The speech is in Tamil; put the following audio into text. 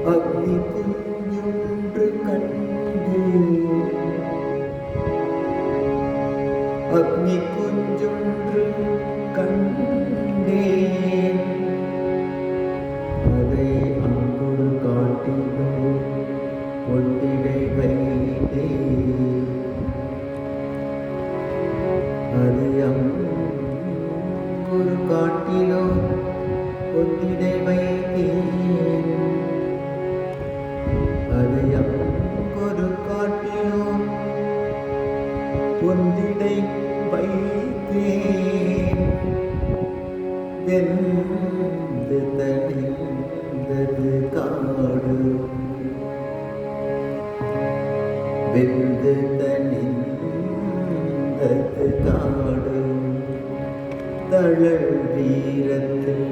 அக்னி குஞ்சொன்று கண்டு அக்னி குஞ்சொன்று கண்டேன் அதை அங்கொரு காட்டிலோ ஒன்றிடை வைத்தேன் அது அங்கொரு காட்டிலோ ஒன்றிடை வைத்தேன் அது அங்கொரு காட்டிலோ ஒன்றிடை வைத்தேன் வெந்து தணிந்தது காடு வெந்து தணிந்தது காடு தழல் வீரத்தில்